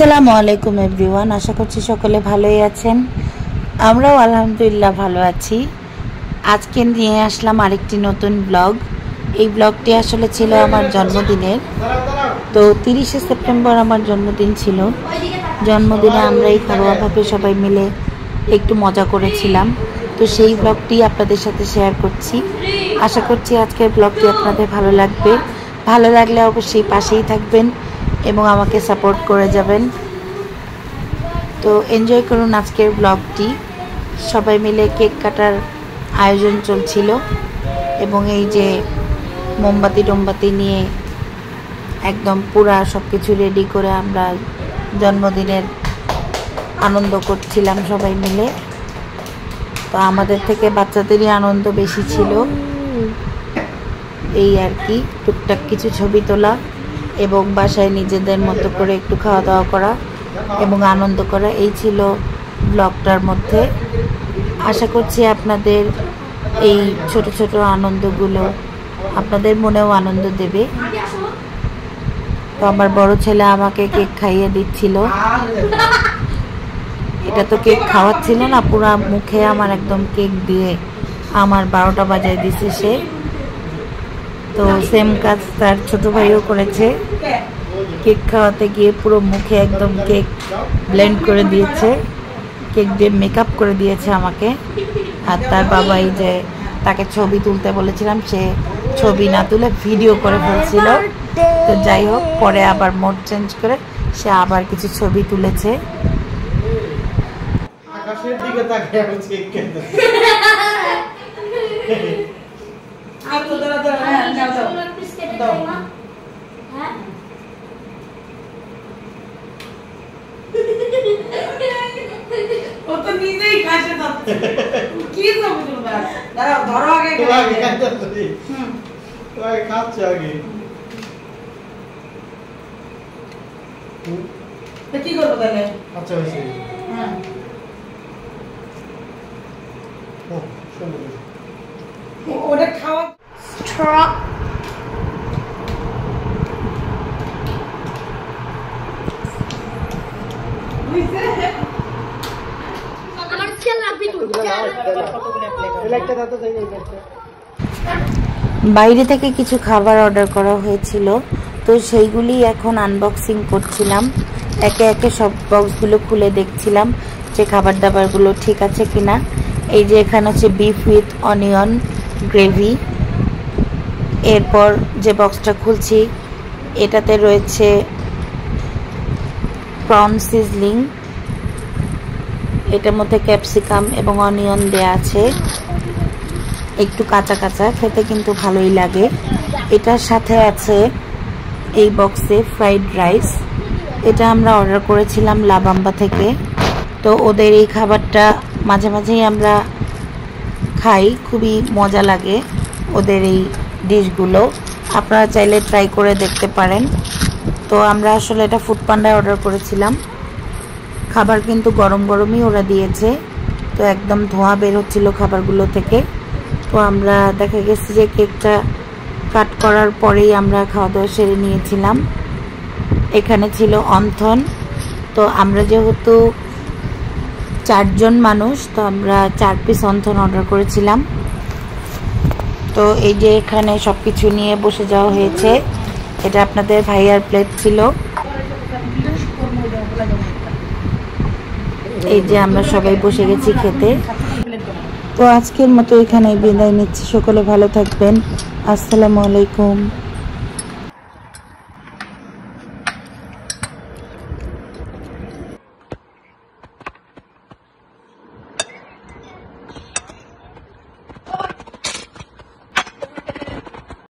আসসালামু আলাইকুম এভরিওয়ান, আশা করছি সকলে ভালোই আছেন। আমরাও আলহামদুলিল্লাহ ভালো আছি। আজকে নিয়ে আসলাম আরেকটি নতুন ব্লগ। এই ব্লগটি আসলে ছিল আমার জন্মদিনের। তো 30শে সেপ্টেম্বর আমার জন্মদিন ছিল। জন্মদিনে আমরা এই ঘরোয়াভাবে সবাই মিলে একটু মজা করেছিলাম। তো সেই ব্লগটি আপনাদের সাথে শেয়ার করছি। আশা করছি আজকের ব্লগটি আপনাদের ভালো লাগবে। ভালো লাগলে অবশ্যই পাশেই থাকবেন এবং আমাকে সাপোর্ট করে যাবেন। তো এনজয় করুন আজকের ব্লগটি। সবাই মিলে কেক কাটার আয়োজন চলছিল এবং এই যে মোমবাতি নিয়ে একদম পুরা সব কিছু রেডি করে আমরা জন্মদিনের আনন্দ করছিলাম সবাই মিলে। তো আমাদের থেকে বাচ্চাদেরই আনন্দ বেশি ছিল। এই আর কি, টুকটাক কিছু ছবি তোলা এবং বাসায় নিজেদের মতো করে একটু খাওয়া দাওয়া করা এবং আনন্দ করা, এই ছিল ব্লগটার মধ্যে। আশা করছি আপনাদের এই ছোট ছোট আনন্দগুলো আপনাদের মনেও আনন্দ দেবে। তো আমার বড় ছেলে আমাকে কেক খাইয়ে দিচ্ছিল। এটা তো কেক খাওয়াচ্ছিল না, পুরা মুখে আমার একদম কেক দিয়ে আমার 12টা বাজায় দিছে সে। তো সেম কাজ তার ছোট ভাইও করেছে। কেক খাওয়াতে গিয়ে পুরো মুখে একদম কেক ব্লেন্ড করে দিয়েছে, কেক দিয়ে মেকআপ করে দিয়েছে আমাকে। আর তার বাবাই যে তাকে ছবি তুলতে বলেছিলাম, সে ছবি না তুলে ভিডিও করে ফেলছিল। তো যাই হোক, পরে আবার মোড চেঞ্জ করে সে আবার কিছু ছবি তুলেছে। আকাশের দিকে তাকিয়ে আমি চেক করতে আর তো দাঁড়া দাও হ্যাঁ ও তো নিজেই কাছে যাচ্ছে কি ছবি তুলবা, দাঁড়াও ধরো আগে খাইতে তো আগে খাচ্ছে আগে তো কি করব তাহলে? আচ্ছা হইছে হ্যাঁ ও সুন্দর ওটা খাওয়া স্ট্র বাইরে থেকে কিছু খাবার অর্ডার করা হয়েছিল, তো সেইগুলি এখন আনবক্সিং করছিলাম। একে একে সব বক্সগুলো খুলে দেখছিলাম যে খাবার দাবারগুলো ঠিক আছে কিনা। এই যে এখানে হচ্ছে বিফ উইথ অনিয়ন গ্রেভি। এরপর যে বক্সটা খুলছি এটাতে রয়েছে প্রন সিজলিং। এটার মধ্যে ক্যাপসিকাম এবং অনিয়ন দেয়া আছে, একটু কাঁচা কাঁচা, খেতে কিন্তু ভালোই লাগে। এটার সাথে আছে এই বক্সে ফ্রাইড রাইস। এটা আমরা অর্ডার করেছিলাম লাবাম্বা থেকে। তো ওদের এই খাবারটা মাঝে মাঝেই আমরা খাই, খুবই মজা লাগে ওদের এই ডিশগুলো। আপনারা চাইলে ট্রাই করে দেখতে পারেন। তো আমরা আসলে এটা ফুড পান্ডায় অর্ডার করেছিলাম। খাবার কিন্তু গরম গরমই ওরা দিয়েছে, তো একদম ধোঁয়া বের হচ্ছিল খাবারগুলো থেকে। তো আমরা দেখা গেছে যে কেকটা কাট করার পরেই আমরা খাওয়া দাওয়া সেরে নিয়েছিলাম। এখানে ছিল অন্থন। তো আমরা যেহেতু 4 জন মানুষ, তো আমরা 4 পিস অন্থন অর্ডার করেছিলাম। তো এই যে এখানে সব কিছু নিয়ে বসে যাওয়া হয়েছে। এটা আপনাদের ভাইয়ার প্লেট ছিল। এই যে আমরা সবাই বসে গেছি খেতে। তো আজকের মতো এখানে বিদায় নিচ্ছি। সকলে ভালো থাকবেন। আসসালামু আলাইকুম।